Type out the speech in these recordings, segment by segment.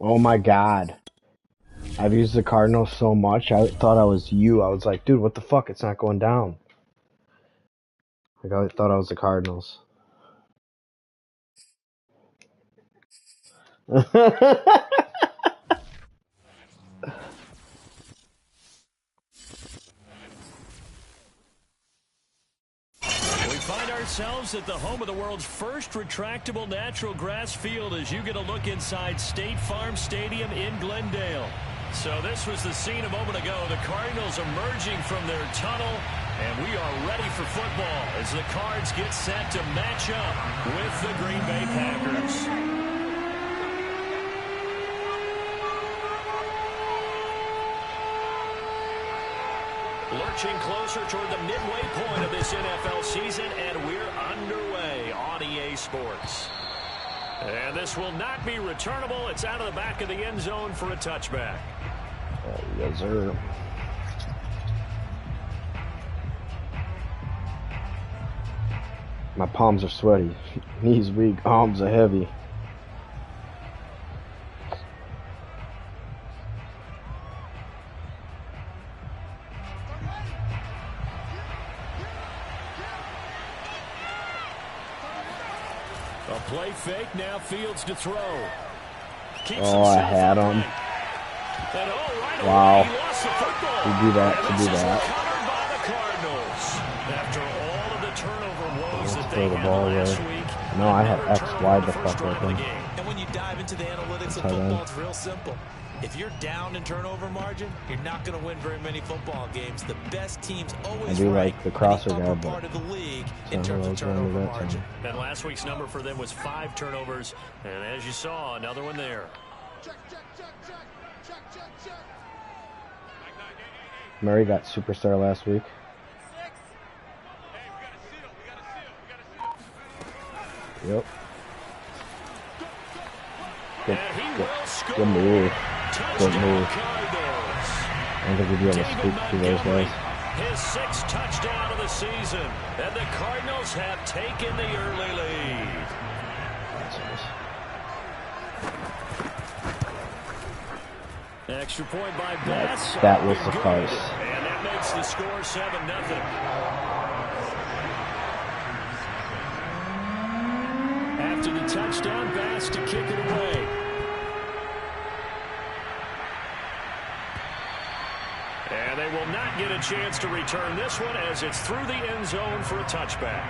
Oh my God. I've used the Cardinals so much, I thought I was you. I was like, dude, what the fuck? It's not going down. Like, I thought I was the Cardinals. We find ourselves at the home of the world's first retractable natural grass field as you get a look inside State Farm Stadium in Glendale. So this was the scene a moment ago. The Cardinals emerging from their tunnel, and we are ready for football as the Cards get set to match up with the Green Bay Packers. Lurching closer toward the midway point of this NFL season, and we're underway on EA Sports. And this will not be returnable. It's out of the back of the end zone for a touchback. Yes, sir. My palms are sweaty. Knees weak. Arms are heavy. A play fake, now Fields to throw. Oh, I had him. Wow. To do that, to do that. After all of the turnover woes that throw they the had ball last away. week. No, I had X wide the fuck open. And when you dive into the analytics of football, it's real simple. If you're down in turnover margin, you're not going to win very many football games. The best teams always I do rank like the crosser in the guy, upper but part of the league in terms of turnover margin. And last week's number for them was 5 turnovers. And as you saw, another one there. Murray got superstar last week. Yep. Good move. Good move. I don't think we'd be able to speak to those guys. His 6th touchdown of the season. And the Cardinals have taken the early lead. Extra point by Bass. That will suffice. And that makes the score 7-0. After the touchdown, Bass to kick it away. And they will not get a chance to return this one as it's through the end zone for a touchback.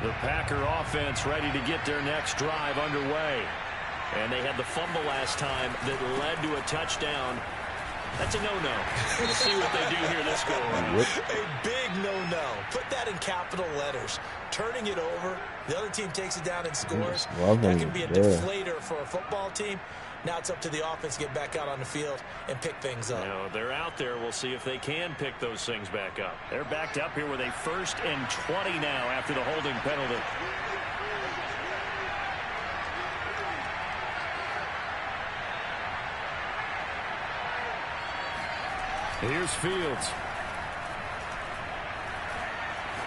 The Packer offense ready to get their next drive underway. And they had the fumble last time that led to a touchdown. That's a no-no. We'll see what they do here this go-around. A big no-no. Put that in capital letters. Turning it over, the other team takes it down and scores. That can be a deflator for a football team. Now it's up to the offense to get back out on the field and pick things up. You know, they're out there. We'll see if they can pick those things back up. They're backed up here with a 1st and 20 now after the holding penalty. Here's Fields.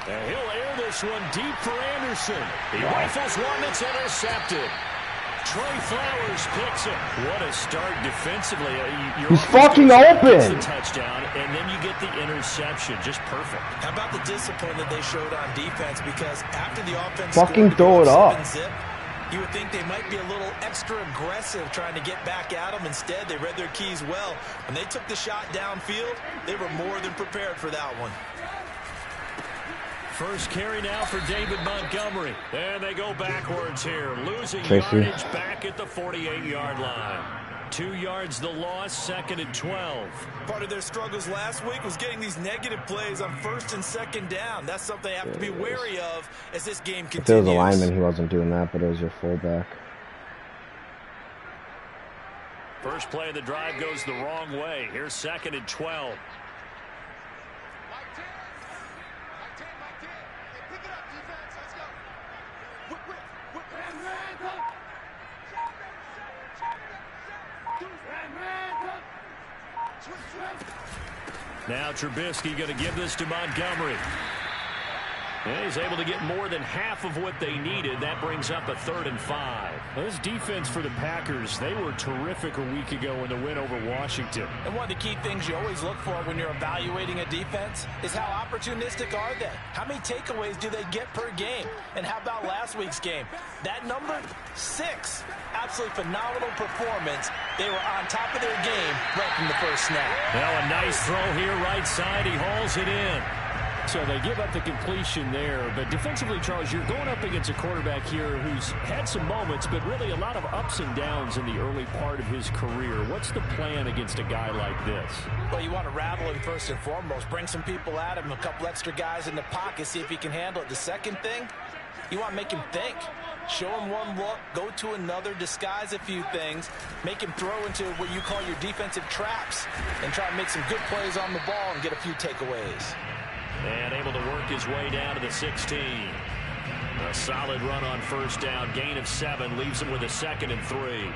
And he'll air this one deep for Anderson. He rifles one that's intercepted. Trey Flowers picks it. What a start defensively. He's fucking open. Touchdown, and then you get the interception. Just perfect. How about the discipline that they showed on defense? Because after the offense fucking throw it up. Zip, you would think they might be a little extra aggressive trying to get back at them. Instead, they read their keys well. When they took the shot downfield, they were more than prepared for that one. First carry now for David Montgomery. And they go backwards here. Losing yardage back at the 48-yard line. 2 yards the loss, 2nd and 12. Part of their struggles last week was getting these negative plays on 1st and 2nd down. That's something they have to be wary of as this game continues. If there was a lineman, he wasn't doing that, but it was your fullback. First play of the drive goes the wrong way. Here's 2nd and 12. Now Trubisky going to give this to Montgomery. And he's able to get more than half of what they needed. That brings up a 3rd and 5. Well, this defense for the Packers, they were terrific a week ago in the win over Washington. And one of the key things you always look for when you're evaluating a defense is how opportunistic are they? How many takeaways do they get per game? And how about last week's game? That number, 6. Absolutely phenomenal performance. They were on top of their game right from the first snap. Well, a nice throw here right side. He hauls it in. So they give up the completion there. But defensively, Charles, you're going up against a quarterback here who's had some moments, but really a lot of ups and downs in the early part of his career. What's the plan against a guy like this? Well, you want to rattle him first and foremost. Bring some people at him, a couple extra guys in the pocket, see if he can handle it. The second thing, you want to make him think. Show him one look, go to another, disguise a few things, make him throw into what you call your defensive traps, and try to make some good plays on the ball and get a few takeaways. And able to work his way down to the 16. A solid run on first down. Gain of 7. Leaves him with a 2nd and 3.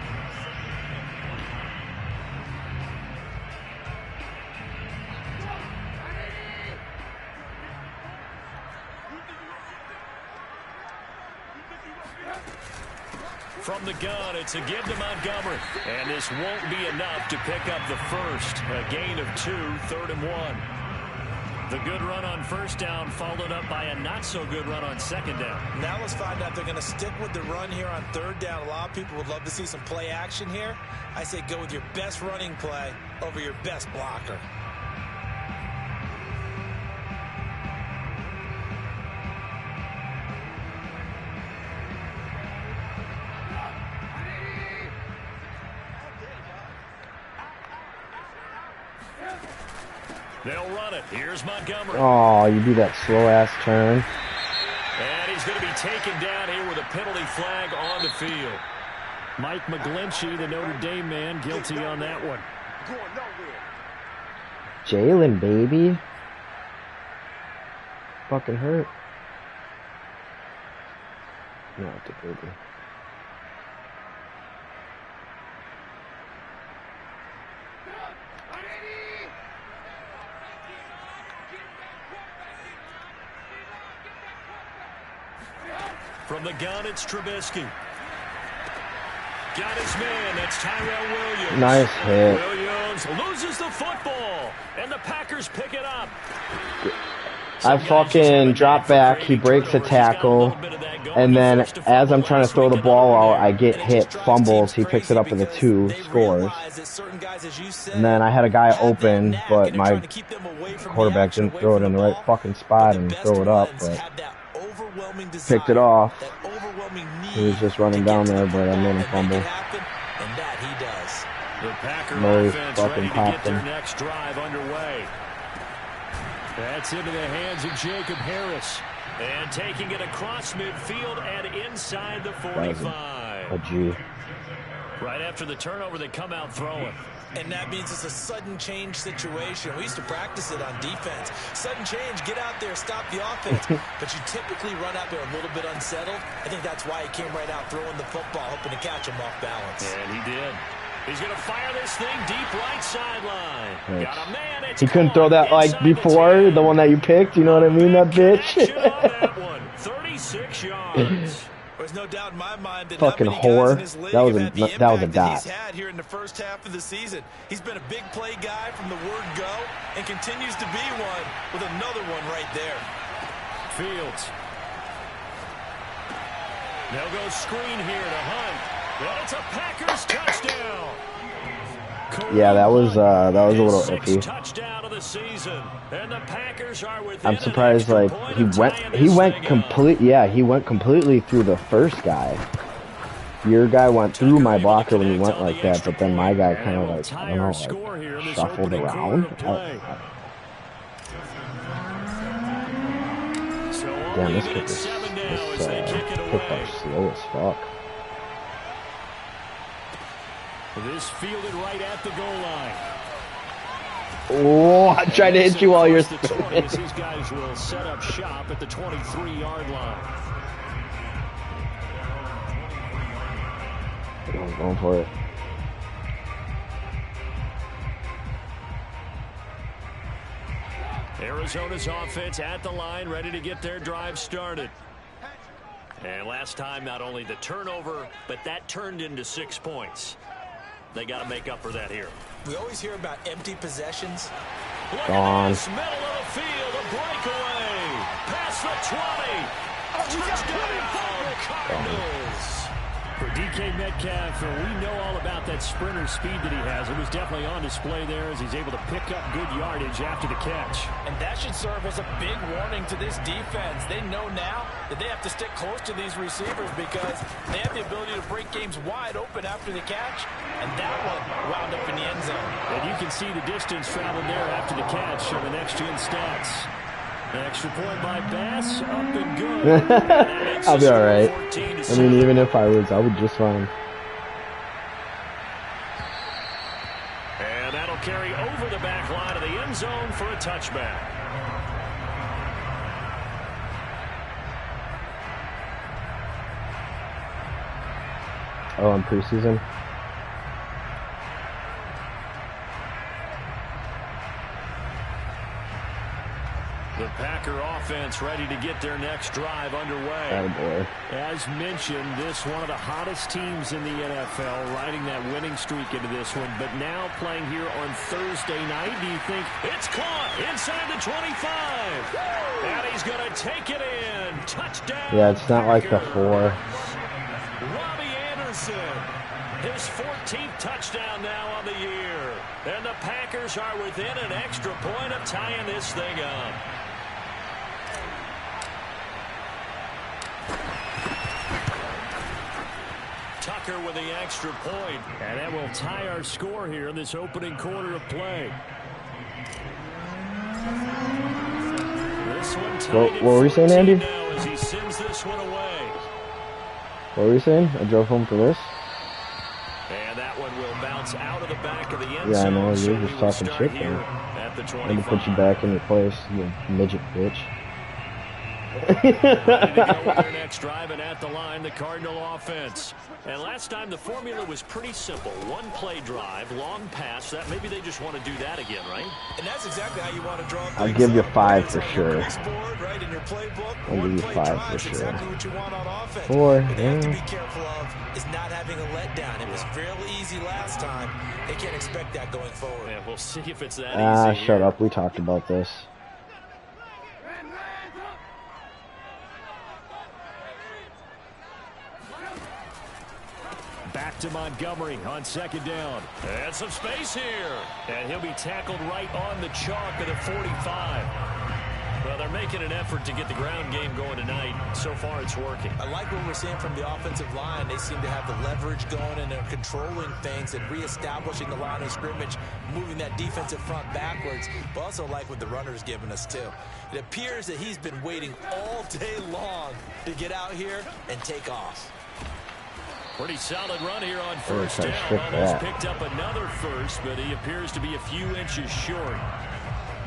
From the gun, it's a give to Montgomery. And this won't be enough to pick up the first. A gain of 2, 3rd and 1. The good run on first down followed up by a not-so-good run on second down. Now let's find out if they're going to stick with the run here on 3rd down. A lot of people would love to see some play action here. I say go with your best running play over your best blocker. They'll run it. Here's Montgomery. Oh, you do that slow-ass turn. And he's going to be taken down here with a penalty flag on the field. Mike McGlinchey, the Notre Dame man, guilty on that one. Jalen, baby. Fucking hurt. Not the baby. From the gun, it's Trubisky. Got his man. That's Tyrell Williams. Nice hit. Williams loses the football, and the Packers pick it up. I fucking drop back. He breaks a tackle. And then as I'm trying to throw the ball out, I get hit, fumbles. He picks it up with a 2, scores. And then I had a guy open, but my quarterback didn't throw it in the right fucking spot and throw it up. But picked it off. He was just running down there, but I made him fumble. And that he does. The Packer Murray offense fucking ready to popped get their him. next drive underway. That's into the hands of Jacob Harris. And taking it across midfield and inside the 45. A G. Right after the turnover, they come out throwing. And that means it's a sudden change situation. We used to practice it on defense. Sudden change, get out there, stop the offense. But you typically run out there a little bit unsettled. I think that's why he came right out throwing the football, hoping to catch him off balance. And he did. He's going to fire this thing deep right sideline. Yes. Got a man. It's He couldn't throw that like before, the one that you picked. You know what I mean, that bitch? that one. 36 yards. There's no doubt in my mind that Fucking not many guys whore. in his league That was have a- had the that was a impact dot. he's had here in the first half of the season. He's been a big play guy from the word go and continues to be one with another one right there. Fields. They'll go screen here to Hunt. And it's a Packers touchdown. Yeah, that was a little His iffy. sixth touchdown of the season. And the Packers are within I'm surprised, an like, extra he point of went tying this thing up. he went completely through the first guy. Your guy went through my blocker when he went like that, but then my guy kind of like, I don't know, like, shuffled around. Damn, this kick is kicked up slow as fuck. This fielded right at the goal line. Oh, I tried to hit you while you're spinning. These guys will set up shop at the 23-yard line. I'm going for it. Arizona's offense at the line, ready to get their drive started. And last time, not only the turnover, but that turned into 6 points. They got to make up for that here. We always hear about empty possessions. Look at this, middle of the field, a breakaway. Past the 20. Touchdown, Cardinals. For DK Metcalf, we know all about that sprinter speed that he has. It was definitely on display there as he's able to pick up good yardage after the catch. And that should serve as a big warning to this defense. They know now that they have to stick close to these receivers because they have the ability to break games wide open after the catch. And that one wound up in the end zone. And you can see the distance traveled there after the catch on the next-gen stats. An extra point by Bass, up and good. I'll be all right. I mean, even if I was, I would just fine. And that'll carry over the back line of the end zone for a touchback. Oh, in preseason? The Packer offense ready to get their next drive underway. Oh boy. As mentioned, this one of the hottest teams in the NFL, riding that winning streak into this one. But now playing here on Thursday night, do you think it's caught inside the 25? And he's going to take it in. Touchdown. Yeah, it's not like the 4. Robbie Anderson, his 14th touchdown now on the year. And the Packers are within an extra point of tying this thing up. Tucker with the extra point. And that will tie our score here in this opening quarter of play. This one tied What were we saying, Andy? now as he sends this one away. What were you saying? I drove home for this? And that one will bounce out of the back of the end Yeah, I zone. know. So You're we just will talking start shit, here man. at the I'm 25. gonna put you back in your place, you midget bitch. Ready to go with their next drive, and at the line, the Cardinal offense. And last time, the formula was pretty simple. One play drive, long pass. That maybe they just want to do that again, right? And that's exactly how you want to draw things. I'll give you up. 5 It's for on sure. your board, right, in your playbook. I'll give you 5 for sure. Exactly what you want on offense. 4, What they have to yeah. be careful of is not having a letdown. It was fairly easy last time. They can't expect that going forward. Yeah, we'll see if it's that Ah, easy shut here. up. We talked about this. Back to Montgomery on second down. And some space here. And he'll be tackled right on the chalk at the 45. Well, they're making an effort to get the ground game going tonight. So far, it's working. I like what we're seeing from the offensive line. They seem to have the leverage going, and they're controlling things and reestablishing the line of scrimmage, moving that defensive front backwards, but also like what the runner's giving us, too. It appears that he's been waiting all day long to get out here and take off. Pretty solid run here on first try to down. strip Almost that. picked up another first, but he appears to be a few inches short.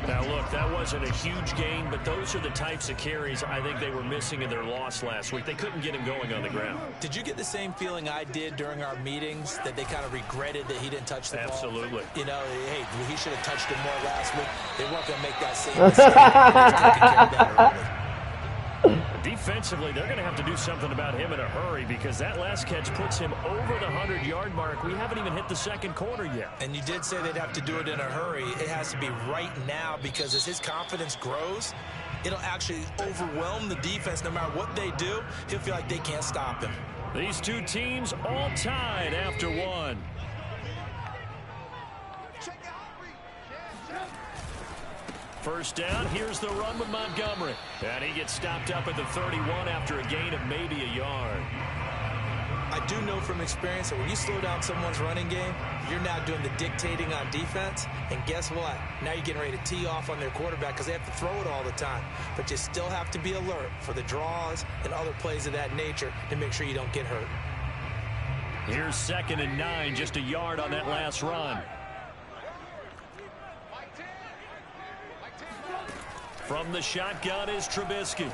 Now, look, that wasn't a huge gain, but those are the types of carries I think they were missing in their loss last week. They couldn't get him going on the ground. Did you get the same feeling I did during our meetings, that they kind of regretted that he didn't touch the ball? Absolutely. You know, hey, he should have touched it more last week. They weren't going to make that same mistake. They just taking care of that early. Defensively, they're going to have to do something about him in a hurry because that last catch puts him over the 100-yard mark. We haven't even hit the second quarter yet. And you did say they'd have to do it in a hurry. It has to be right now because as his confidence grows, it'll actually overwhelm the defense. No matter what they do, he'll feel like they can't stop him. These two teams all tied after one. First down, here's the run with Montgomery. And he gets stopped up at the 31 after a gain of maybe a yard. I do know from experience that when you slow down someone's running game, you're now doing the dictating on defense. And guess what? Now you're getting ready to tee off on their quarterback because they have to throw it all the time. But you still have to be alert for the draws and other plays of that nature to make sure you don't get hurt. Here's 2nd and 9, just a yard on that last run. From the shotgun is Trubisky.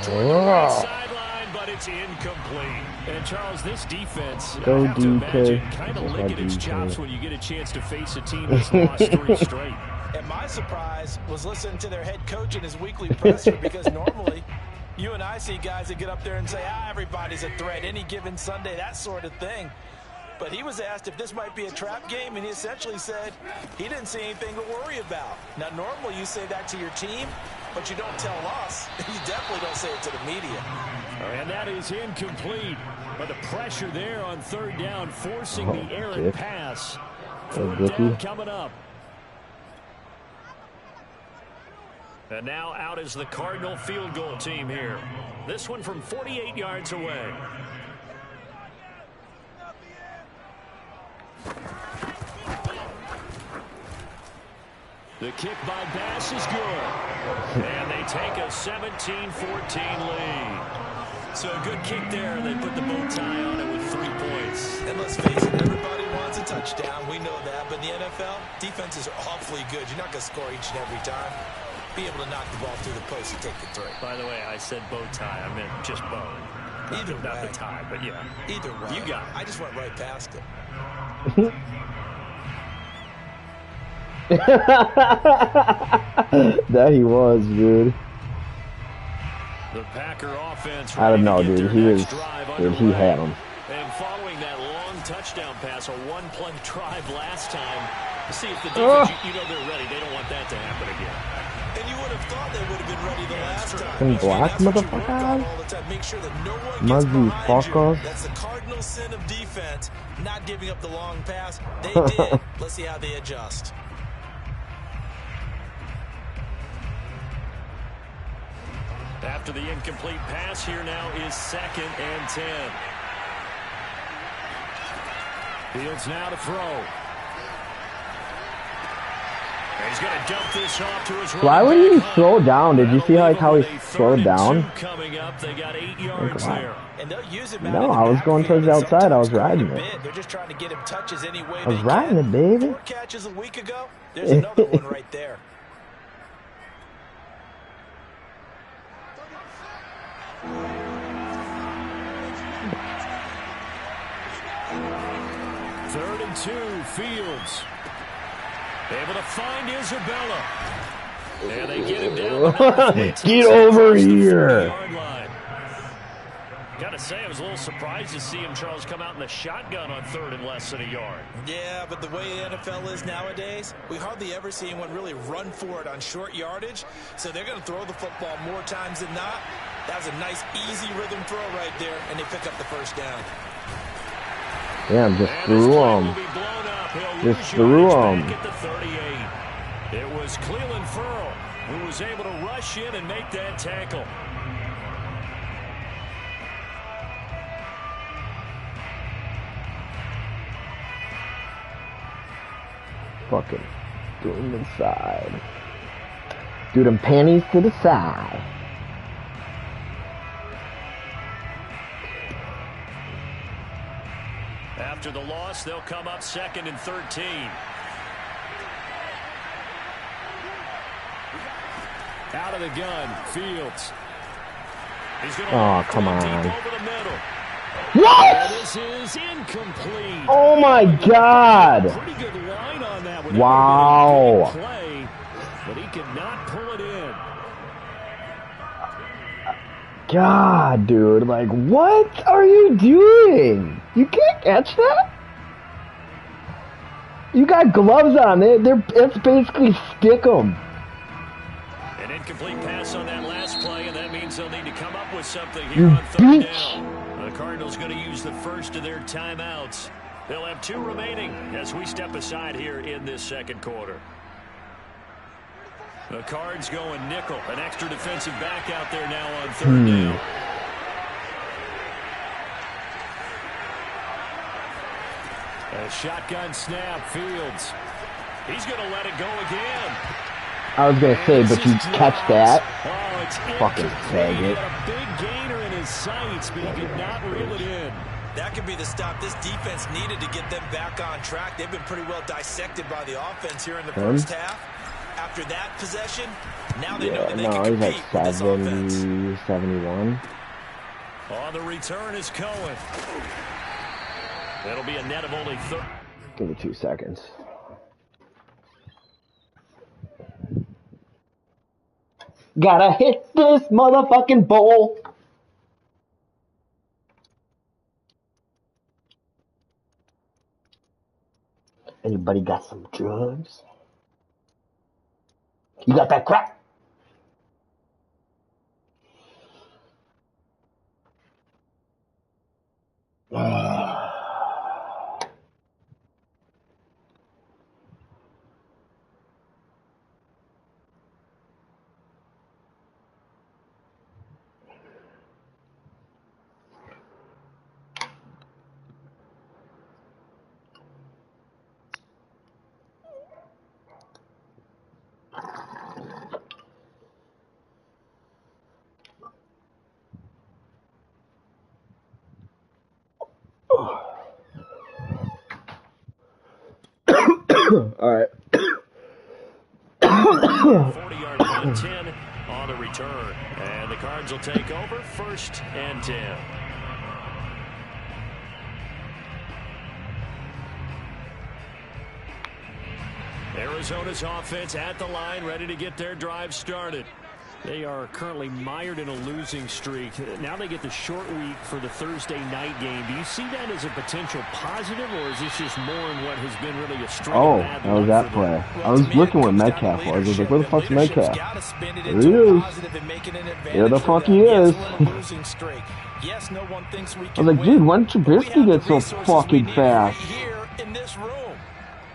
Toward the right sideline, but it's incomplete. And Charles, this defense, Go I have to imagine, DK. kind of licking its chops when you get a chance to face a team that's lost 3 straight. And my surprise was listening to their head coach in his weekly presser, because normally you and I see guys that get up there and say, everybody's a threat any given Sunday, that sort of thing. But he was asked if this might be a trap game, and he essentially said he didn't see anything to worry about. Now, normally you say that to your team, but you don't tell us. You definitely don't say it to the media. And that is incomplete. But the pressure there on 3rd down, forcing the errant pass. 4th down coming up. And now out is the Cardinal field goal team here. This one from 48 yards away. The kick by Bass is good. And they take a 17-14 lead. So a good kick there. They put the bow tie on it with 3 points. And let's face it, everybody wants a touchdown. We know that. But in the NFL, defenses are awfully good. You're not going to score each and every time. Be able to knock the ball through the post and take the 3. By the way, I said bow tie. I meant just bow. Either way. Not the tie, but yeah. Either way. You got it. I just went right past it. That he was, dude. The Packer offense. I don't know, dude. He had him. And following that long touchdown pass, a 1-play drive last time. See if the defense, you know they're ready. They don't want that to happen again. And you would have thought they would have been ready the last time. Can block, motherfucker. Make sure that no one gets behind you. That's the cardinal sin of defense, not giving up the long pass. They did. Let's see how they adjust. After the incomplete pass, here now is 2nd and 10. Fields now to throw. He's going to dump this off to his Why would he slow down? Did you see how he slowed down? Coming up, they got 8 yards there. And they'll use it. No, I was going towards the outside. I was riding it. They're just trying to get him touches any way I was riding it, baby. 4 catches a week ago. There's another one right there. Third and 2, Fields. Able to find Isabella. And they get him down. Get over here. Gotta say, I was a little surprised to see him, Charles, come out in the shotgun on 3rd and less than a yard. Yeah, but the way the NFL is nowadays, we hardly ever see anyone really run for it on short yardage. So they're going to throw the football more times than not. That was a nice, easy rhythm throw right there, and they pick up the 1st down. Yeah, just threw him. Just threw him. It was Cleveland Furl who was able to rush in and make that tackle. Fucking do them inside. Do them panties to the side. After the loss, they'll come up 2nd and 13. Out of the gun, Fields. He's going to come on. Deep over the middle. What? This is incomplete. Oh my God. Pretty good line on that one. Wow. Play, but he could not pull it in. God, dude, like, what are you doing? You can't catch that? You got gloves on. It's basically stick 'em. An incomplete pass on that last play, and that means they'll need to come up with something here on 3rd down. The Cardinals going to use the first of their timeouts. They'll have 2 remaining as we step aside here in this 2nd quarter. The Cards going nickel. An extra defensive back out there now on 3rd down. A shotgun snap, Fields. He's going to let it go again. I was going to say, but you catch that? Oh, it's fucking faggot. A big gainer in his sights, but he could not reel it in. That could be the stop this defense needed to get them back on track. They've been pretty well dissected by the offense here in the first half. After that possession, now they know that they no, can he's compete like with this 70, offense. 71. On the return is Cohen. That'll be a net of only 30. Give me 2 seconds. Gotta hit this motherfucking bowl. Anybody got some drugs? You got that crack? All right. 40-yard line, 10 on the return. And the Cards will take over 1st and 10. Arizona's offense at the line, ready to get their drive started. They are currently mired in a losing streak. Now they get the short week for the Thursday night game. Do you see that as a potential positive, or is this just more in what has been really a string of bad that was luck that for them? play. I was looking where Metcalf was. I was like, where the fuck's Metcalf? There he is. There the fuck he is. Yes, no one thinks we I can was like, dude, when did Trubisky get so fucking fast? Here in this room.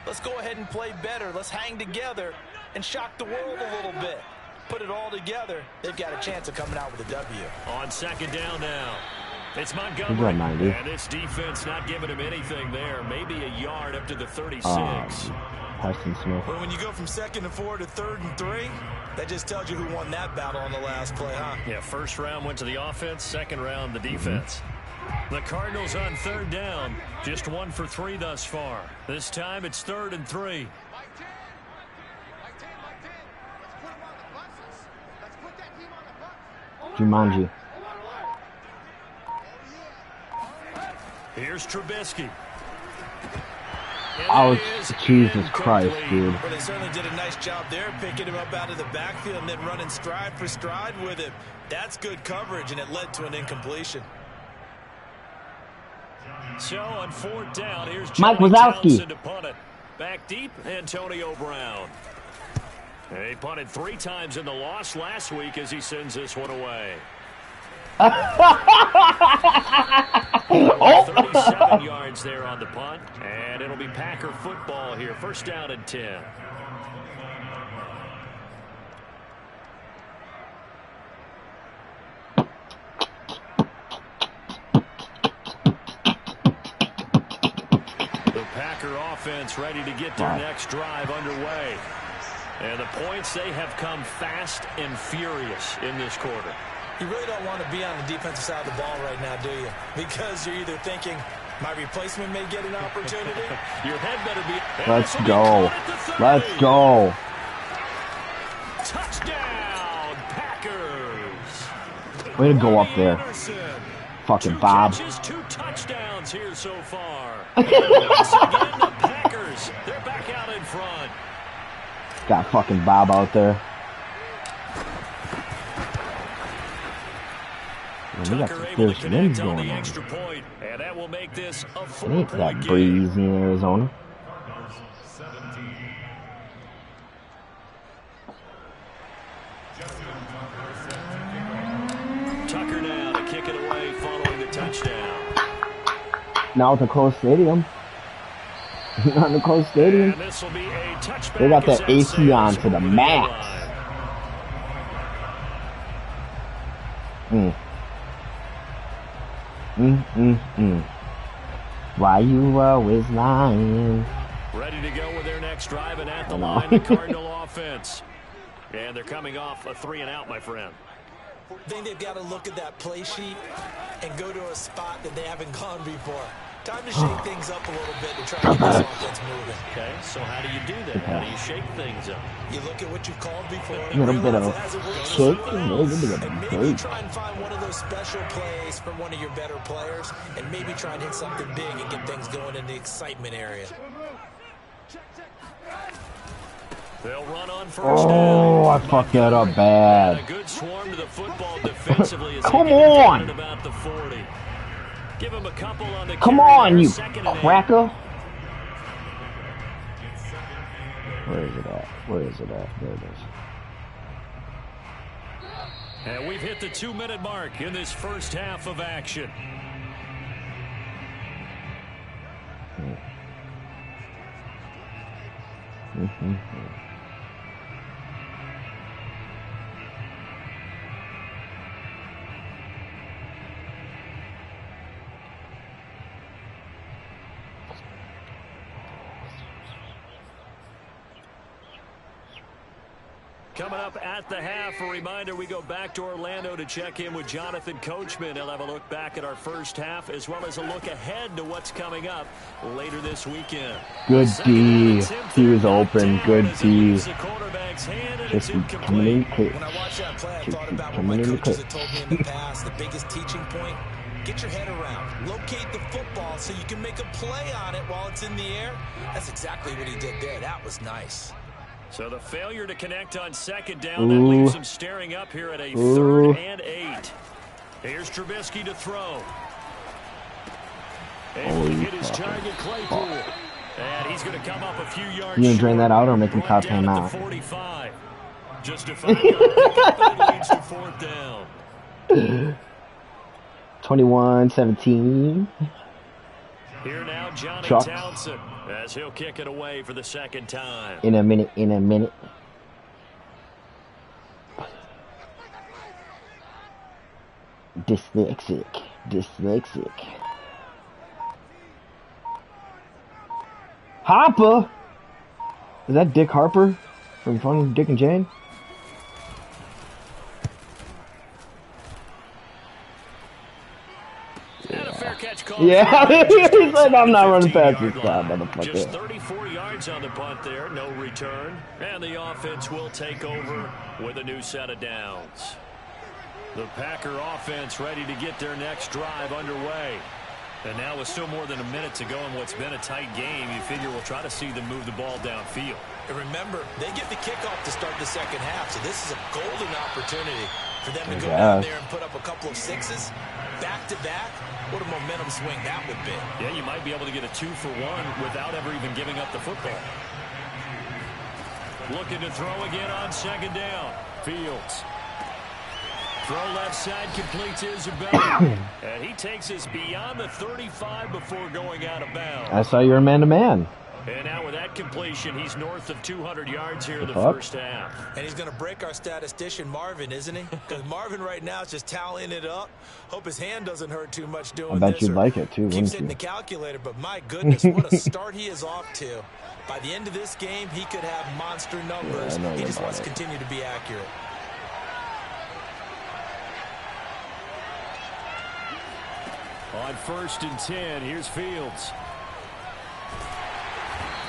Let's go ahead and play better. Let's hang together and shock the world a little bit. Put it all together, they've got a chance of coming out with a W. On 2nd down now. It's Montgomery. And this defense not giving him anything there. Maybe a yard up to the 36. Well, when you go from 2nd and 4 to 3rd and 3, that just tells you who won that battle on the last play, huh? Yeah, 1st round went to the offense, 2nd round the defense. The Cardinals on 3rd down, just 1 for 3 thus far. This time it's 3rd and 3. Jumanji. Here's Trubisky. Oh, Jesus Christ, dude. Well, they certainly did a nice job there, picking him up out of the backfield and then running stride for stride with him. That's good coverage, and it led to an incompletion. So on 4th down, here's Mike Johnny Wazowski. Townsend to punt it. Back deep, Antonio Brown. He punted 3 times in the loss last week as he sends this one away. 37 yards there on the punt, and it'll be Packer football here. 1st down and 10. The Packer offense ready to get their next drive underway. And the points, they have come fast and furious in this quarter. You really don't want to be on the defensive side of the ball right now, do you? Because you're either thinking, my replacement may get an opportunity. Your head better be... Let's go. Let's go. Touchdown, Packers. Way to go up there. Fucking Bob. 2 touchdowns here so far. Once again, the Packers, they're back out in front. Got fucking Bob out there. Man, we got some fierce winds going on. Extra point, and that will make this a 4-point Ain't that breezy in Arizona. Tucker now to kick it away following the touchdown. Now it's a closed stadium. Not in a closed stadium. And this will be a touchback. They got that AC on to the max. Why you always lying? Ready to go with their next drive, and at the line, the Cardinal offense. And they're coming off a 3-and-out, my friend. I think they've got to look at that play sheet and go to a spot that they haven't gone before. Time to shake things up a little bit to try to get this offense moving. Okay, so how do you do that? How do you shake things up? You look at what you've called before. A little bit of shake and a little bit of maybe break. try and find one of those special plays from one of your better players, and maybe try and hit something big and get things going in the excitement area. They'll run on first down. Oh, I fucked that up bad. A good swarm to the football defensively. Come on. About the 40. Give him a couple on the Come on, you cracker. Where is it at? Where is it at? There it is. And we've hit the 2-minute mark in this first half of action. Coming up at the half, a reminder, we go back to Orlando to check in with Jonathan Coachman. He'll have a look back at our first half as well as a look ahead to what's coming up later this weekend. Good D. He was open. Good D. Just coming in quick. When I watched that play, I thought about what my coaches had told me in the past. The biggest teaching point, get your head around. Locate the football so you can make a play on it while it's in the air. That's exactly what he did there. That was nice. So the failure to connect on second down, that leaves him staring up here at a 3rd and 8. Here's Trubisky to throw. And he hit his target, Claypool. And he's going to come up a few yards. You gonna drain that out or make him cop him out? 45. Just a 5-yard pickup, and it leads to 4th down. 21-17. Here now, Johnny Chuck. Townsend, as he'll kick it away for the 2nd time. In a minute. Dyslexic. Harper? Is that Dick Harper from Funny Dick and Jane? Yeah, he's like, I'm not running past this guy, motherfucker. Just 34 yards on the punt there, no return. And the offense will take over with a new set of downs. The Packer offense ready to get their next drive underway. And now with still more than a minute to go in what's been a tight game, you figure we'll try to see them move the ball downfield. And remember, they get the kickoff to start the second half, so this is a golden opportunity for them to go down there and put up a couple of sixes back-to-back. What a momentum swing that would be. Yeah, you might be able to get a 2-for-1 without ever even giving up the football. Looking to throw again on second down. Fields. Throw left side, completes Isabella. And he takes us beyond the 35 before going out of bounds. I saw you're a man-to-man. And now with that completion, he's north of 200 yards here in the first half. And he's going to break our statistician, Marvin, isn't he? Because Marvin right now is just tallying it up. Hope his hand doesn't hurt too much doing this. I bet you'd like it, too, wouldn't you? Keeps hitting the calculator, but my goodness, what a start he is off to. By the end of this game, he could have monster numbers. He just wants to continue to be accurate. On 1st and 10, here's Fields.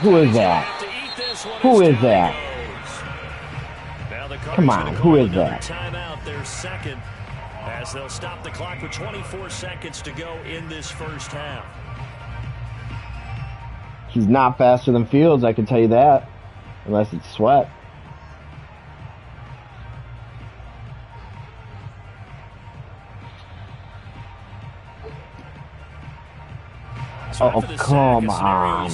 Who is that? Who is that? Come on, who is that? Timeout, their second, as they'll stop the clock with 24 seconds to go in this first half. He's not faster than Fields, I can tell you that. Unless it's Sweat. Oh, come on.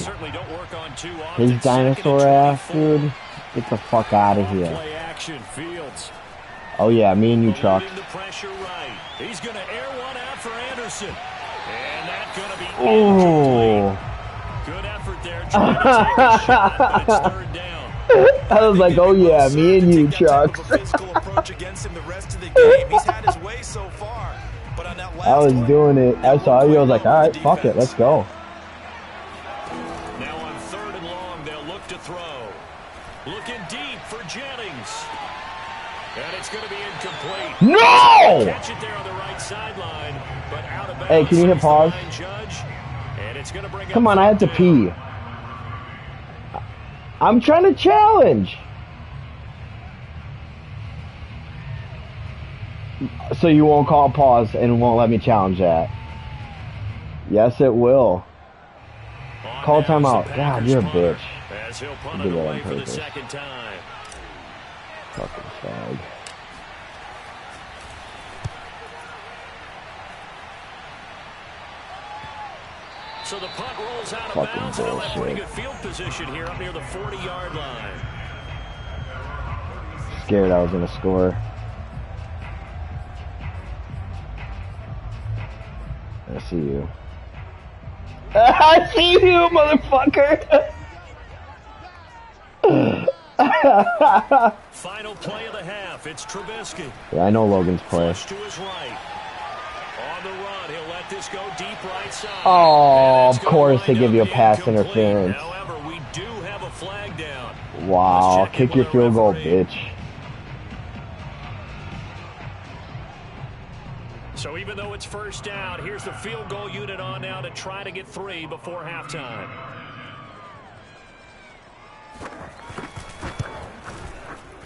His dinosaur ass, dude. Get the fuck out of here. Oh, yeah, me and you, Chuck. He's going to air one out for Anderson. And that's going to be oh. Good effort there. Trying to take a shot, but it's 3rd down. I was like, oh, yeah, me and you, Chuck. I was doing it. I saw you. I was like, all right, fuck it. Let's go. Now on 3rd and long, they'll look to throw. Looking deep for Jennings. And it's going to be incomplete. No! Catch it there on the right sideline, but out of bounds. Hey, can you hit pause? Judge, And it's going to bring Come on, I have to pee. I'm trying to challenge. So you won't call pause and won't let me challenge that? Yes, it will. Call timeout. God, you're a bitch. As he'll punt it away for the second time. Fucking fag. So the punt rolls out of bounds. They'll have pretty good field position here up near the 40-yard line. Scared I was gonna score. I see you. I see you, motherfucker! Final play of the half. It's Trubisky. Yeah, I know Logan's play. Flush to his right. On the run, he'll let this go deep right side. Oh, of course they give you a pass interference. However, we do have a flag down. Wow, kick your field goal, bitch. So even though it's first down, here's the field goal unit on now to try to get 3 before halftime.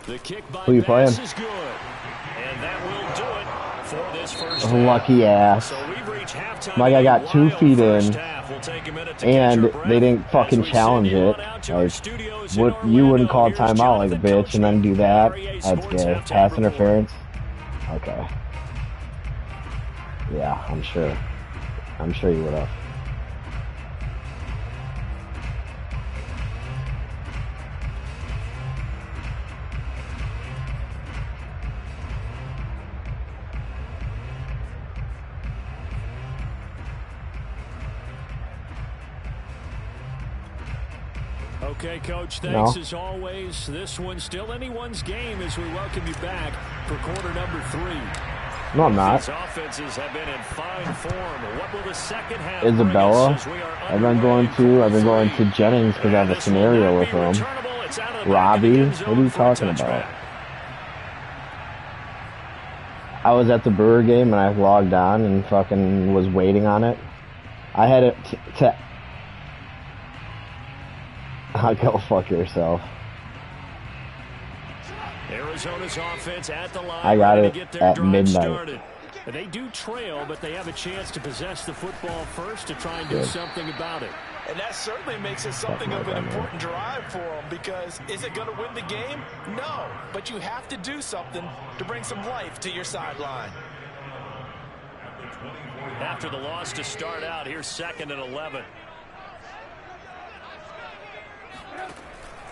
The kick by Bass is good. And that will do it for this first half. Lucky ass. So we've reached halftime. My guy got 2 feet in, and they didn't fucking challenge it. Like, you wouldn't call timeout like a bitch and then do that? That's gay. Pass interference? Okay. Yeah, I'm sure. I'm sure you would have. Okay, Coach, thanks as always. This one's still anyone's game as we welcome you back for quarter number 3. No, I'm not. These offenses have been in fine form. What will the second half Isabella. I've been going to Jennings because I have a scenario with him. Robbie, what are you talking about? I was at the Brewer game and I logged on and fucking was waiting on it. I had it to go fuck yourself. Arizona's offense at the line. I got it at midnight. Started. They do trail, but they have a chance to possess the football first to try and do something about it. And that certainly makes it something of an important drive for them, because is it going to win the game? No, but you have to do something to bring some life to your sideline. After the loss to start out, here's 2nd and 11.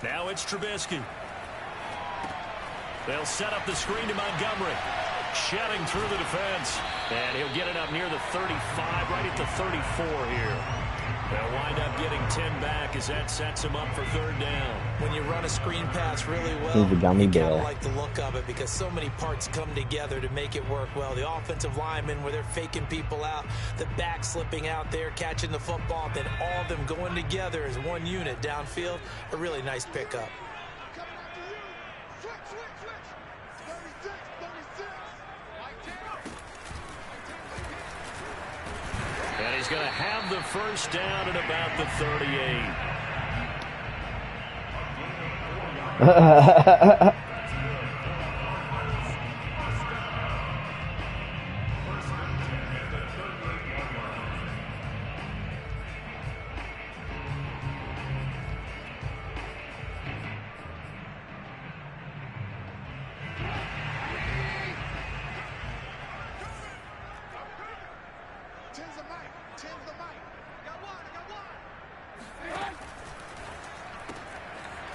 Now it's Trubisky. They'll set up the screen to Montgomery. Shedding through the defense. And he'll get it up near the 35, right at the 34 here. They'll wind up getting 10 back as that sets him up for 3rd down. When you run a screen pass really well, you kind of like the look of it because so many parts come together to make it work well. The offensive linemen, where they're faking people out, the back slipping out there, catching the football, then all of them going together as one unit downfield. A really nice pickup. And he's going to have the first down at about the 38.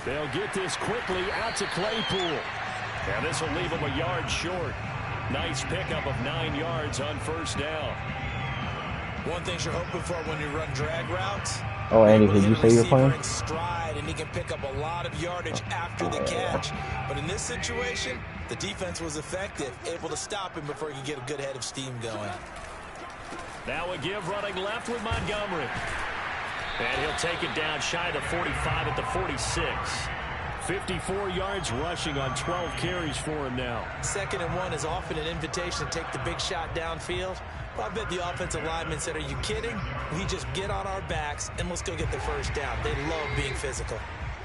They'll get this quickly out to Claypool. And this will leave him a yard short. Nice pickup of 9 yards on first down. One thing you're hoping for when you run drag routes. Oh, Andy, did you say you're playing? Stride, and he can pick up a lot of yardage after the catch. But in this situation, the defense was effective, able to stop him before he could get a good head of steam going. Now a give running left with Montgomery. And he'll take it down shy of the 45 at the 46. 54 yards rushing on 12 carries for him now. 2nd and 1 is often an invitation to take the big shot downfield. Well, I bet the offensive linemen said, are you kidding? We just get on our backs and let's go get the first down. They love being physical.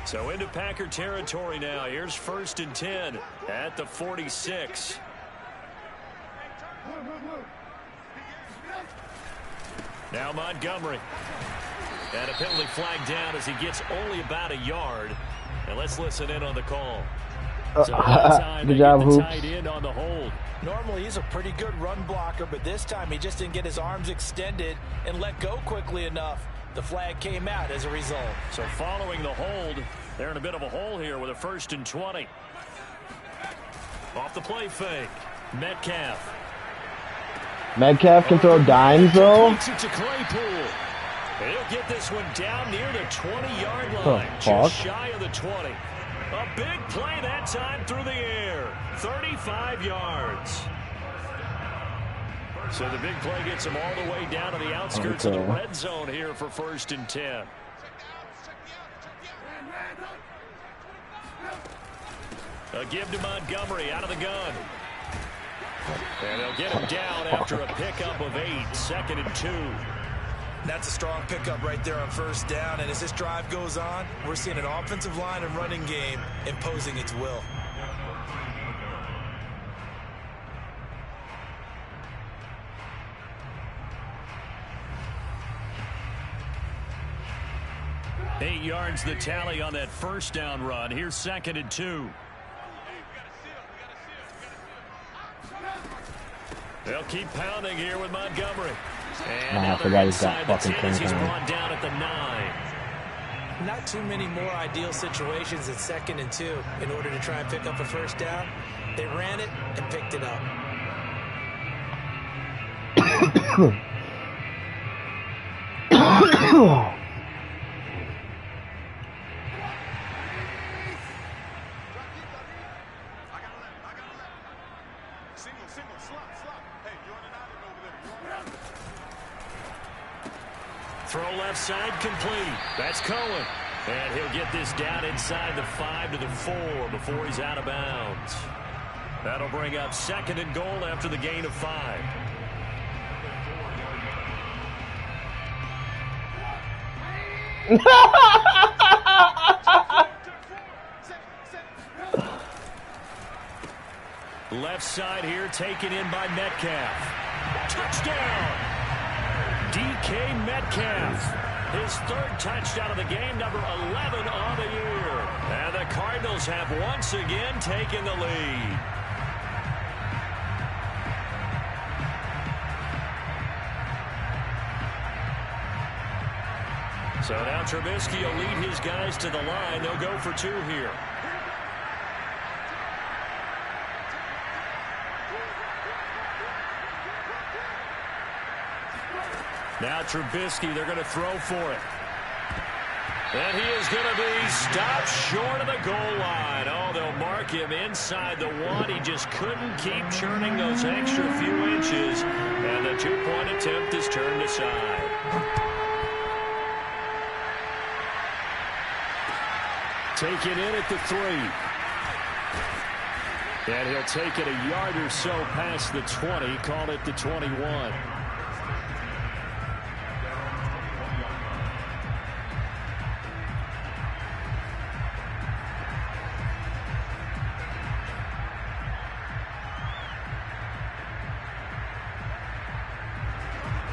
So into Packer territory now. Here's 1st and 10 at the 46. Now Montgomery. And a penalty flag down as he gets only about a yard. And let's listen in on the call. So that time, good job, Hoops. tight end on the hold. Normally he's a pretty good run blocker, but this time he just didn't get his arms extended and let go quickly enough. The flag came out as a result. So following the hold, they're in a bit of a hole here with a 1st and 20. Off the play fake. Metcalf. Metcalf can throw dimes, though. It's a Claypool. He'll get this one down near the 20-yard line. Just shy of the 20. A big play that time through the air. 35 yards. So the big play gets him all the way down to the outskirts of the red zone here for 1st and 10. A give to Montgomery out of the gun. And they'll get him down after a pickup of 8. 2nd and 2. That's a strong pickup right there on 1st down. And as this drive goes on, we're seeing an offensive line and running game imposing its will. Eight yards the tally on that 1st down run. Here's 2nd and 2. They'll keep pounding here with Montgomery. And I forgot he's got fucking 10. He's brought down at the 9. Not too many more ideal situations at 2nd and 2 in order to try and pick up a 1st down. They ran it and picked it up. Throw left side complete. That's Cohen. And he'll get this down inside the 5 to the 4 before he's out of bounds. That'll bring up 2nd and goal after the gain of 5. Left side here taken in by Metcalf. Touchdown! DK Metcalf. His 3rd touchdown of the game, number 11 on the year. And the Cardinals have once again taken the lead. So now Trubisky will lead his guys to the line. They'll go for 2 here. Now Trubisky, they're going to throw for it. And he is going to be stopped short of the goal line. Oh, they'll mark him inside the 1. He just couldn't keep churning those extra few inches. And the 2-point attempt is turned aside. Taken in at the 3. And he'll take it a yard or so past the 20. Call it the 21.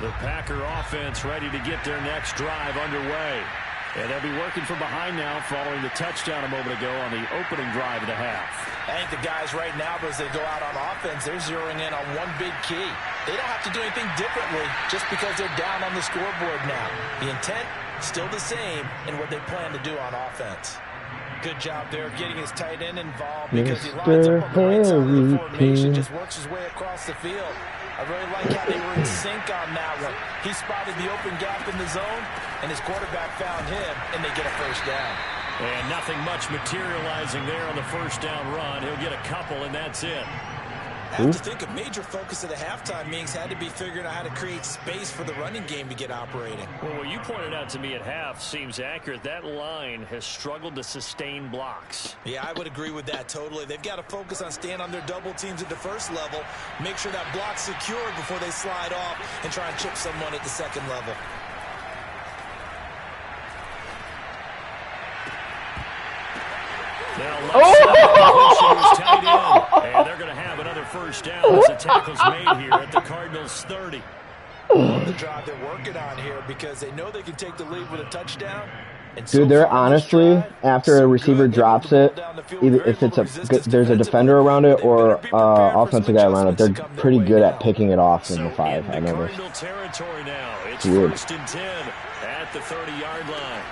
The Packer offense ready to get their next drive underway. And they'll be working from behind now following the touchdown a moment ago on the opening drive of the half. I think the guys right now, as they go out on offense, they're zeroing in on one big key. They don't have to do anything differently just because they're down on the scoreboard now. The intent, still the same in what they plan to do on offense. Good job there of getting his tight end involved because he lines up on the right side of the formation, just works his way across the field. I really like how they were in sync on that one. He spotted the open gap in the zone, and his quarterback found him, and they get a 1st down. And nothing much materializing there on the 1st down run. He'll get a couple, and that's it. have to think a major focus of the halftime meetings had to be figuring out how to create space for the running game to get operating. Well, what you pointed out to me at half seems accurate. That line has struggled to sustain blocks. Yeah, I would agree with that totally. They've got to focus on staying on their double teams at the first level, make sure that block's secured before they slide off and try and chip someone at the second level. Now, tight end, and they're going to have another first down as the tackle's made here at the Cardinals' 30. The drive they're working on here because they know they can take the lead with a touchdown. Dude, they're honestly, after a receiver drops it, either if it's there's a defender around it or offensive guy around it, they're pretty good at picking it off in the 5. I noticed. Territory now. It's weird. 1st and 10 at the 30-yard line.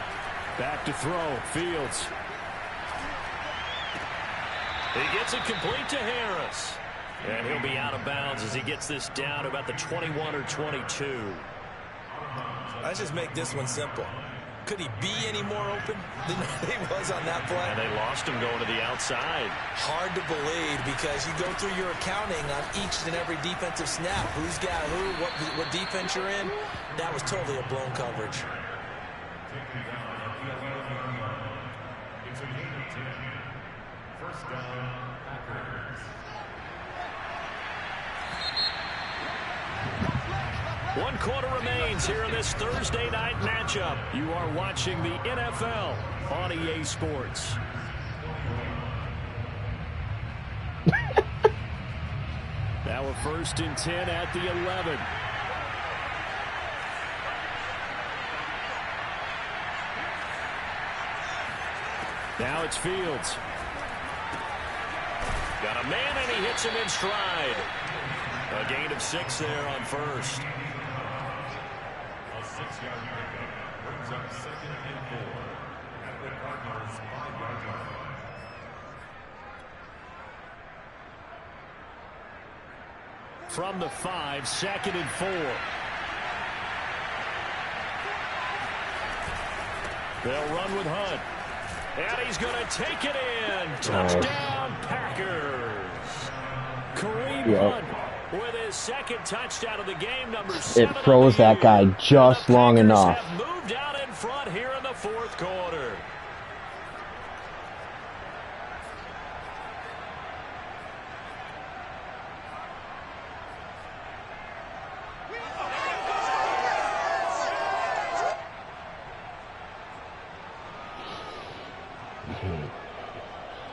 Back to throw, Fields. He gets it complete to Harris. And he'll be out of bounds as he gets this down to about the 21 or 22. Let's just make this one simple. Could he be any more open than he was on that play? And they lost him going to the outside. Hard to believe because you go through your accounting on each and every defensive snap. Who's got who, what defense you're in. That was totally a blown coverage. One quarter remains here in this Thursday night matchup. You are watching the NFL on EA Sports. Now a 1st and 10 at the 11. Now it's Fields. Got a man and he hits him in stride. A gain of 6 there on first. A 6-yard pickup brings up 2nd and 4 at the Cardinals' 5-yard line. From the 5, 2nd and 4. They'll run with Hunt. And he's going to take it in. Touchdown, Packers. Kareem Hunt with his 2nd touchdown of the game, number 7. It froze that guy just long enough. Have moved out in front here in the 4th quarter.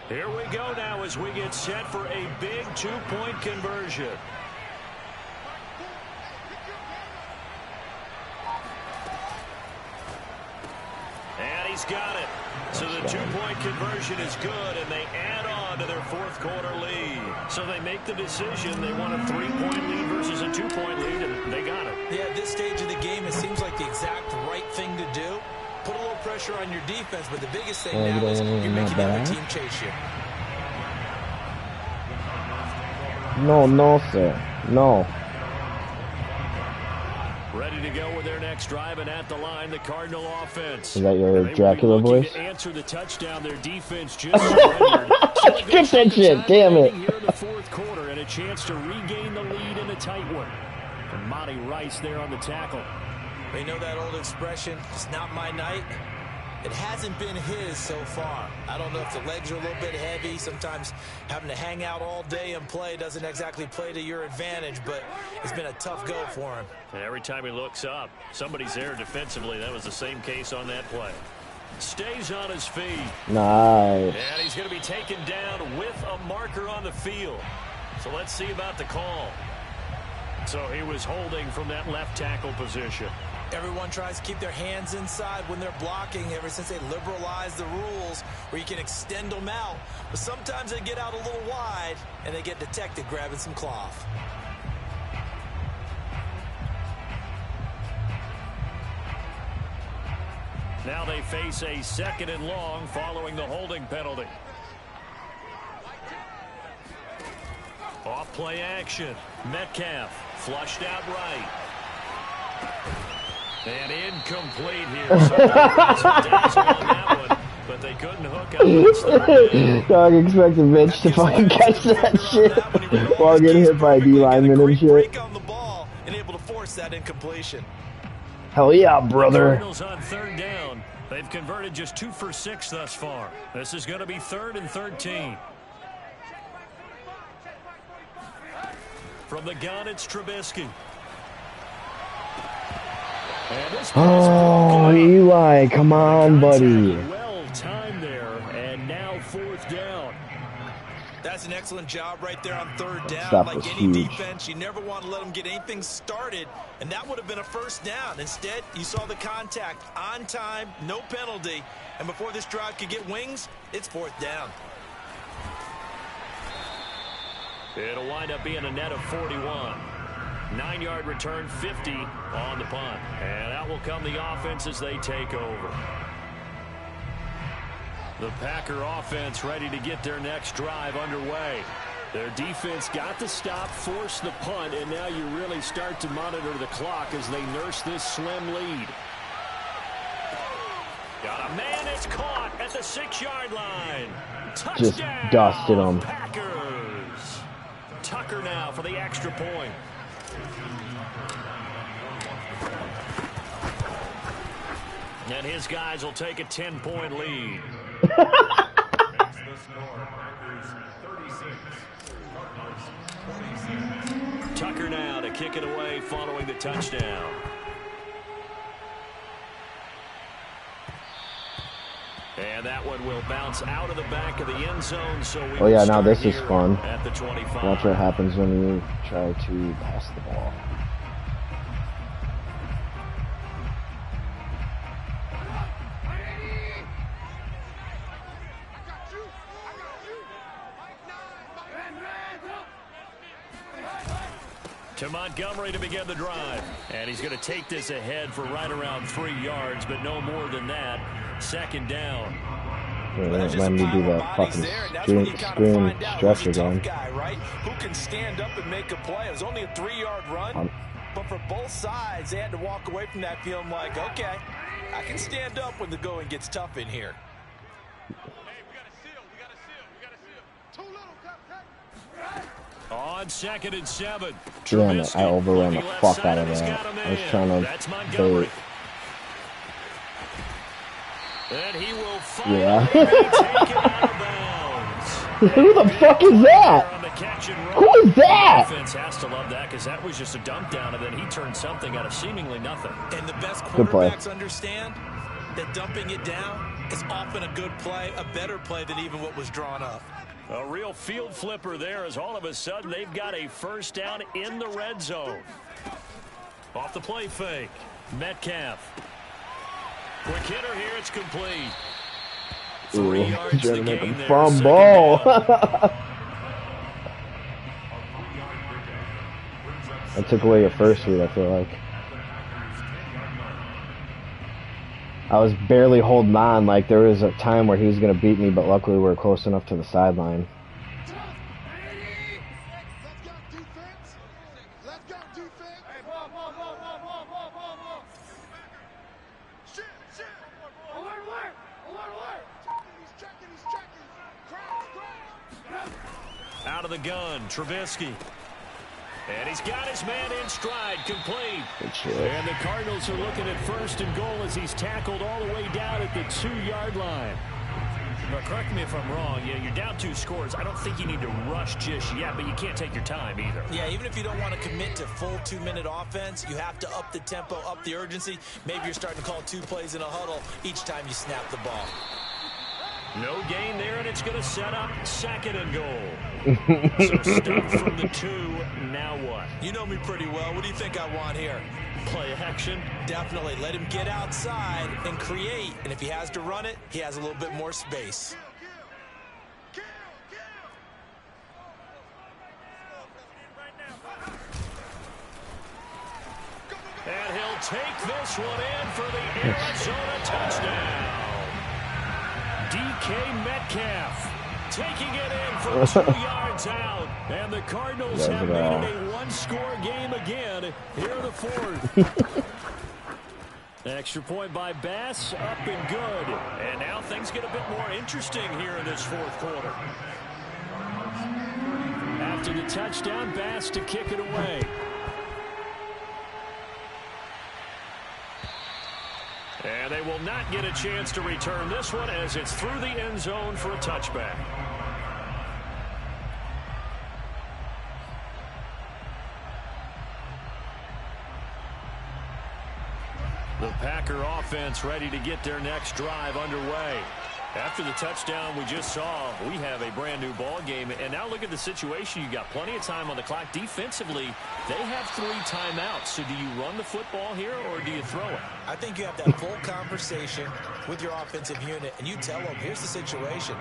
Here we go now as we get set for a big 2-point conversion. And he's got it. So the 2-point conversion is good, and they add on to their 4th quarter lead. So they make the decision. They want a 3-point lead versus a 2-point lead, and they got it. Yeah, at this stage of the game, it seems like the exact right thing to do. Put a little pressure on your defense, but the biggest thing now is you're making the other team chase you. No, sir. No. Ready to go with their next drive, and at the line, the Cardinal offense. Is that your Dracula voice? To answer the touchdown, their defense just surrendered. Skip that shit, damn it. Here in the 4th quarter, and a chance to regain the lead in a tight one. And Monty Rice there on the tackle. You know that old expression, it's not my night? It hasn't been his so far. I don't know if the legs are a little bit heavy. Sometimes having to hang out all day and play doesn't exactly play to your advantage, but it's been a tough go for him. And every time he looks up, somebody's there defensively. That was the same case on that play. Stays on his feet. Nice. And he's going to be taken down with a marker on the field. So let's see about the call. So he was holding from that left tackle position. Everyone tries to keep their hands inside when they're blocking ever since they liberalized the rules where you can extend them out. But sometimes they get out a little wide and they get detected grabbing some cloth. Now they face a 2nd and long following the holding penalty. Off play action. Metcalf flushed out right. And incomplete here. So on that one. but they couldn't hook up. Dog expected Mitch to fucking catch that shit while getting hit by a D lineman and shit. On the ball and able to force that incompletion. Hell yeah, brother. Cardinals on 3rd down. They've converted just 2 for 6 thus far. This is going to be 3rd and 13. From the gun, it's Trubisky. Oh, Eli, come on, buddy. Well timed there, and now 4th down. That's an excellent job right there on 3rd down. Stuff Like was any huge. defense, you never want to let them get anything started, and that would have been a 1st down. Instead, you saw the contact on time, no penalty, and before this drive could get wings, it's 4th down. It'll wind up being a net of 41. 9-yard return, 50 on the punt. And out will come the offense as they take over. The Packer offense ready to get their next drive underway. Their defense got the stop, forced the punt, and now you really start to monitor the clock as they nurse this slim lead. Got a man that's caught at the 6-yard line. Touchdown, just dusted him. Packers. Tucker now for the extra point. And his guys will take a 10-point lead. Tucker now to kick it away following the touchdown. And that one will bounce out of the back of the end zone. So we Oh yeah, now this is fun. At the 25. Watch what happens when you try to pass the ball. To Montgomery to begin the drive. And he's going to take this ahead for right around 3 yards, but no more than that. 2nd down. Let me do the fucking screen stretch again. Guy, right? Who can stand up and make a play? It was only a 3-yard run, but for both sides, they had to walk away from that feeling like, okay, I can stand up when the going gets tough in here. On 2nd and 7. Damn it, I overran the fuck out of that. I was trying to bait. And he will Yeah. take it out of bounds. Who the fuck is that? Who is that? Defense has to love that because that was just a dump down, and then he turned something out of seemingly nothing. And the best Good play. quarterbacks understand that dumping it down is often a good play, a better play than even what was drawn up. A real field flipper there as all of a sudden they've got a 1st down in the red zone. Off the play fake. Metcalf. Quick hitter here. It's complete. 3 yards to gain there. Fumble. I took away your first read, I feel like. I was barely holding on, like there was a time where he was going to beat me, but luckily we were close enough to the sideline. Out of the gun, Trubisky. And he's got his man in stride, complete. And the Cardinals are looking at 1st and goal as he's tackled all the way down at the 2-yard line. Now, correct me if I'm wrong. Yeah, you're down 2 scores. I don't think you need to rush just yet, but you can't take your time either. Yeah, even if you don't want to commit to full 2-minute offense, you have to up the tempo, up the urgency. Maybe you're starting to call 2 plays in a huddle each time you snap the ball. No gain there, and it's going to set up 2nd and goal. So stuck from the 2. Now what? You know me pretty well. What do you think I want here? Play action? Definitely. Let him get outside and create. And if he has to run it, he has a little bit more space. And he'll take this one in for the Arizona touchdown. DK Metcalf taking it in for 2 yards out. And the Cardinals have made it a 1-score game again here in the 4th. Extra point by Bass, up and good. And now things get a bit more interesting here in this fourth quarter. After the touchdown, Bass to kick it away. And they will not get a chance to return this one as it's through the end zone for a touchback. The Packer offense ready to get their next drive underway. After the touchdown we just saw, we have a brand new ball game. And now look at the situation. You got plenty of time on the clock. Defensively, they have 3 timeouts. So do you run the football here or do you throw it? I think you have that full conversation with your offensive unit, and you tell them, here's the situation.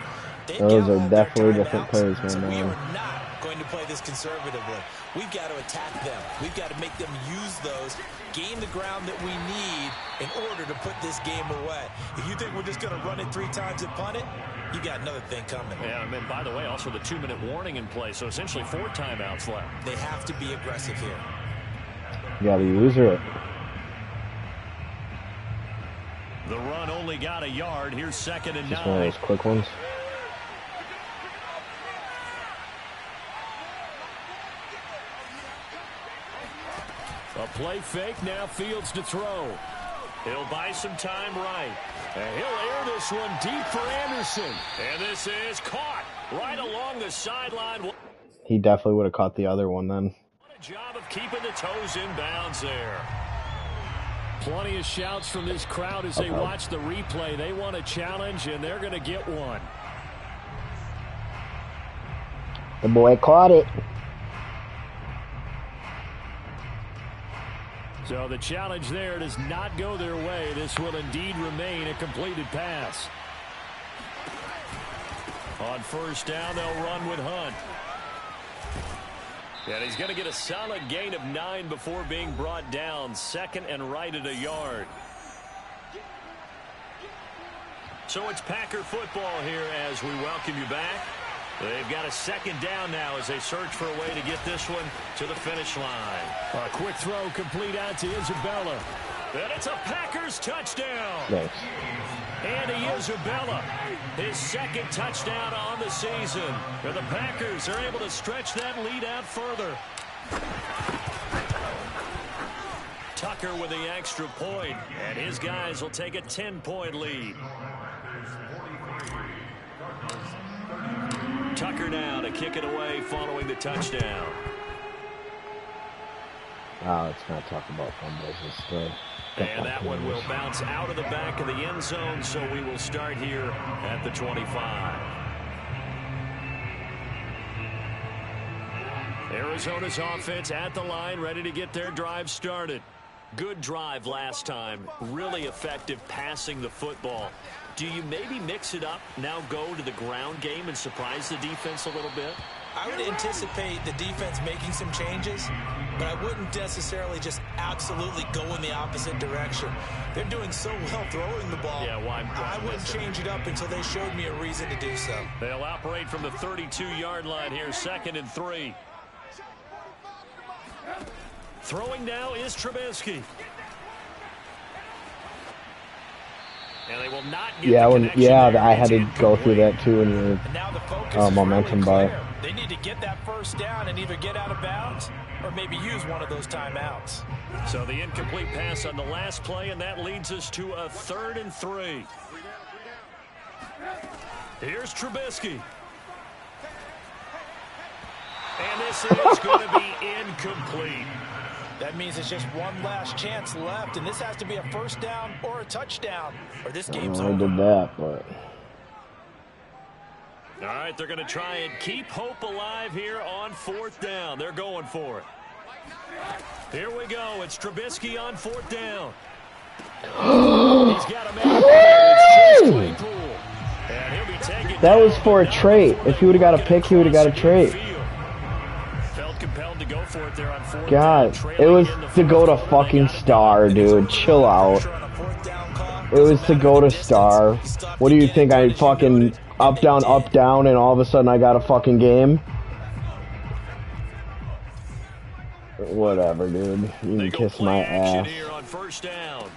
Those are definitely different plays, man. So we are not going to play this conservatively. We've got to attack them. We've got to make them use those, gain the ground that we need in order to put this game away. If you think we're just going to run it 3 times and punt it, you got another thing coming. Yeah, I mean, by the way, also the 2-minute warning in play, so essentially 4 timeouts left. They have to be aggressive here. You got to use it. The run only got a yard. Here's 2nd and 9. Just one of those quick ones. A play fake, now Fields to throw. He'll buy some time right. And he'll air this one deep for Anderson. And this is caught right along the sideline. He definitely would have caught the other one then. What a job of keeping the toes in bounds there. Plenty of shouts from this crowd as they watch the replay. They want a challenge, and they're going to get one. The boy caught it. So the challenge there does not go their way. This will indeed remain a completed pass. On 1st down, they'll run with Hunt. And he's going to get a solid gain of 9 before being brought down. 2nd and right at a yard. So it's Packer football here as we welcome you back. They've got a 2nd down now as they search for a way to get this one to the finish line. A quick throw complete out to Isabella. And it's a Packers touchdown. Nice. Andy Isabella, his 2nd touchdown on the season. And the Packers are able to stretch that lead out further. Tucker with the extra point, and his guys will take a 10-point lead. Tucker now to kick it away following the touchdown. Oh, let's not talk about fumbles instead. And that one will bounce out of the back of the end zone, so we will start here at the 25. Arizona's offense at the line, ready to get their drive started. Good drive last time. Really effective passing the football. Do you maybe mix it up, now go to the ground game and surprise the defense a little bit? I would anticipate the defense making some changes, but I wouldn't necessarily just absolutely go in the opposite direction. They're doing so well throwing the ball. Yeah, why I wouldn't change it up until they showed me a reason to do so. They'll operate from the 32-yard line here, 2nd and 3. Throwing now is Trubisky. And they will not get I had to go through that too in the momentum bar. They need to get that 1st down and either get out of bounds or maybe use one of those timeouts. So the incomplete pass on the last play, and that leads us to a 3rd and 3. Here's Trubisky. And this is going to be incomplete. That means it's just one last chance left, and this has to be a 1st down or a touchdown, or this game's over. I did that, but... All right, they're going to try and keep hope alive here on 4th down. They're going for it. Here we go. It's Trubisky on 4th down. He's got a man. It's Chase Claypool. And he'll be taken. That was for a trait. If he would have got a pick, he would have got a trait. Felt compelled to go for it there on 4th God, down. it was to go to fucking star, dude. Chill out. It was to go to star. What do you think? I fucking up, down, and all of a sudden I got a fucking game? Whatever, dude. You can kiss my ass. Here on 1st down.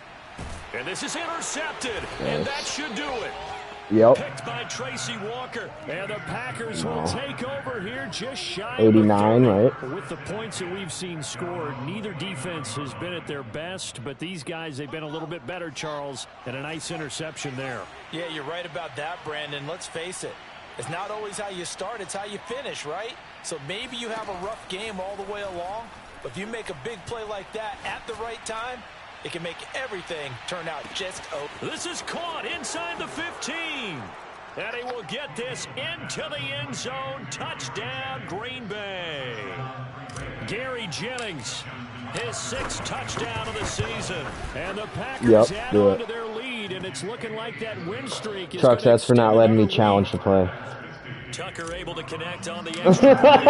And this is intercepted, and that should do it. Yep. Picked by Tracy Walker. And the Packers will take over here just shy 89, right? With the points that we've seen scored, neither defense has been at their best, but these guys, they've been a little bit better, Charles, and a nice interception there. Yeah, you're right about that, Brandon. Let's face it. It's not always how you start, it's how you finish, right? So maybe you have a rough game all the way along, but if you make a big play like that at the right time, it can make everything turn out just okay. This is caught inside the 15. And he will get this into the end zone. Touchdown, Green Bay. Gary Jennings, his 6th touchdown of the season. And the Packers add on to their lead, and it's looking like that win streak is Chuck, that's for not letting me challenge the play. Tucker able to connect on the extra point.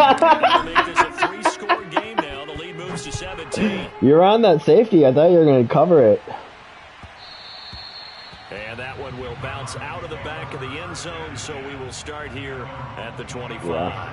Make this a 3-score game now. The lead moves to 17. You're on that safety. I thought you were going to cover it. And that one will bounce out of the back of the end zone, so we will start here at the 25. Yeah.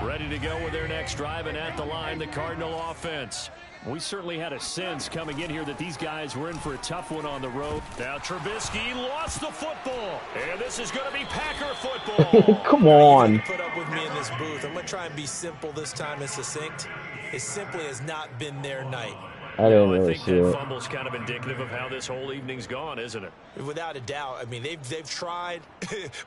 Ready to go with their next drive, and at the line, the Cardinal offense. We certainly had a sense coming in here that these guys were in for a tough one on the road. Now Trubisky lost the football, and this is going to be Packer football. Come on. Put up with me in this booth. I'm going to try and be simple this time and succinct. It simply has not been their night. I didn't I really think see that it. fumble's kind of indicative of how this whole evening's gone, isn't it? Without a doubt. I mean, they've tried,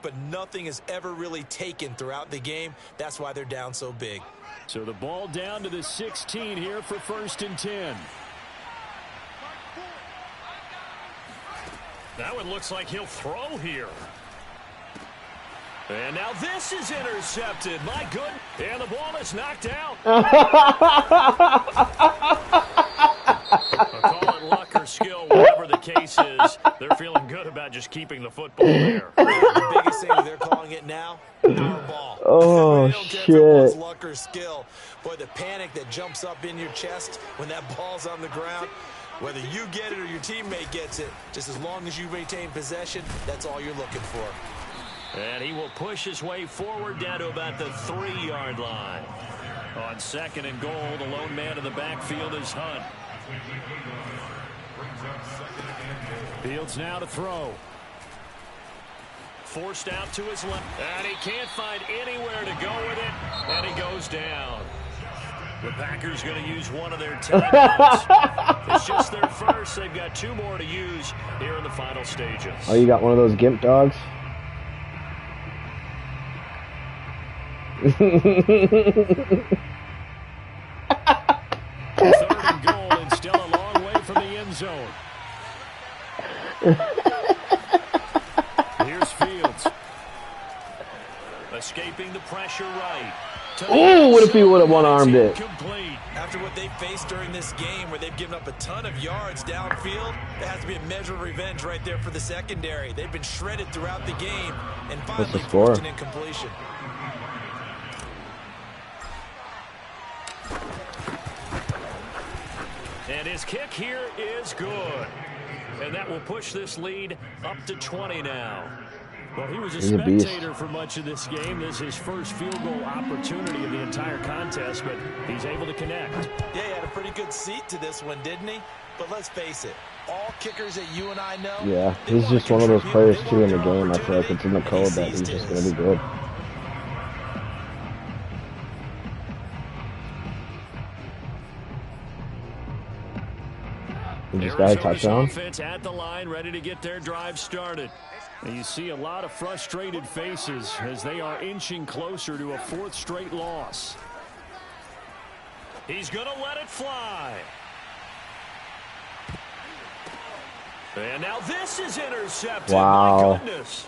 but nothing has ever really taken throughout the game. That's why they're down so big. So the ball down to the 16 here for 1st and 10. That one looks like he'll throw here. And now this is intercepted. My good. And the ball is knocked out. I'll call it luck or skill, whatever the case is. They're feeling good about just keeping the football there. The biggest thing they're calling it now, our ball. Oh, they don't care if it was shit. luck or skill. Boy, the panic that jumps up in your chest when that ball's on the ground, whether you get it or your teammate gets it, just as long as you retain possession, that's all you're looking for. And he will push his way forward down to about the 3-yard line. On 2nd and goal, the lone man in the backfield is Hunt. Fields now to throw. Forced out to his left. And he can't find anywhere to go with it. And he goes down. The Packers going to use one of their timeouts. It's just their first. They've got 2 more to use here in the final stages. Oh, you got one of those gimp dogs? 3rd and goal, and still a long way from the end zone. Here's Fields. Escaping the pressure right. Oh, what if he would have one-armed it? Complete. After what they faced during this game where they've given up a ton of yards downfield, there has to be a measure of revenge right there for the secondary. They've been shredded throughout the game and finally forced an incompletion. And his kick here is good. And that will push this lead up to 20 now. Well, he was a spectator for much of this game. This is his first field goal opportunity of the entire contest, but he's able to connect. Yeah, he had a pretty good seat to this one, didn't he? But let's face it, all kickers that you and I know. Yeah, he's just one of those players, too, in the game. I feel like it's in the code that he's just going to be good. He just got a touchdown. Offense at the line, ready to get their drive started. And you see a lot of frustrated faces as they are inching closer to a 4th straight loss. He's going to let it fly. And now this is intercepted. Wow. My goodness.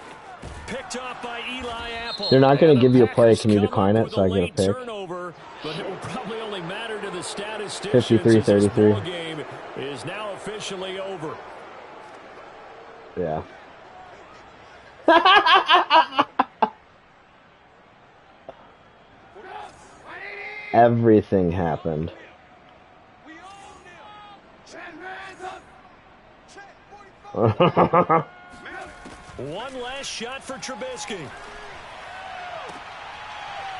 Picked off by Eli Apple. They're not going to give you a play. Can you decline it so I get a pick? Turnover, but it will probably only matter to the statisticians. 53-33. This game is now officially over. Yeah. Everything happened. One last shot for Trubisky.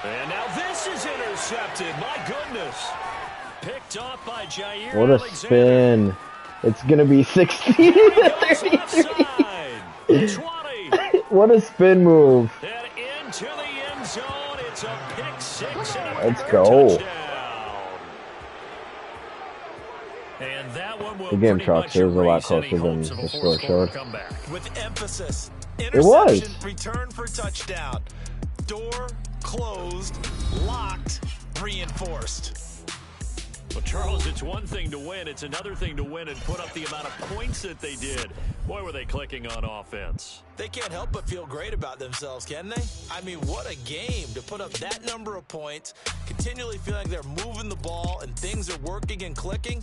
And now this is intercepted. My goodness. Picked off by Jair What a Alexander. spin. It's going to be 16 to 33. 20. What a spin move. And into the end zone. It's a pick six and a Let's go. touchdown. And that one will The game pretty trucks much is a lot erase any closer than hopes of a the score fourth quarter showed. comeback. With emphasis. It was. Interception, return for touchdown. Door closed, locked, reinforced. Well, Charles, it's one thing to win. It's another thing to win and put up the amount of points that they did. Boy, were they clicking on offense. They can't help but feel great about themselves, can they? I mean, what a game to put up that number of points, continually feeling they're moving the ball and things are working and clicking.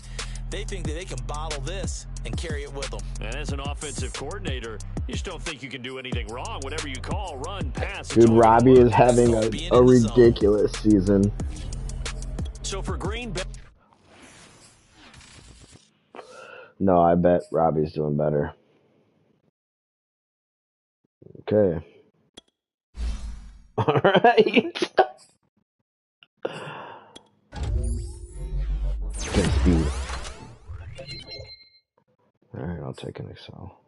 They think that they can bottle this and carry it with them. And as an offensive coordinator, you just don't think you can do anything wrong. Whatever you call, run, pass. Dude, Robbie is having a ridiculous season. So for Green Bay. No, I bet Robbie's doing better. Okay. All right. Okay, speed. All right, I'll take an Excel.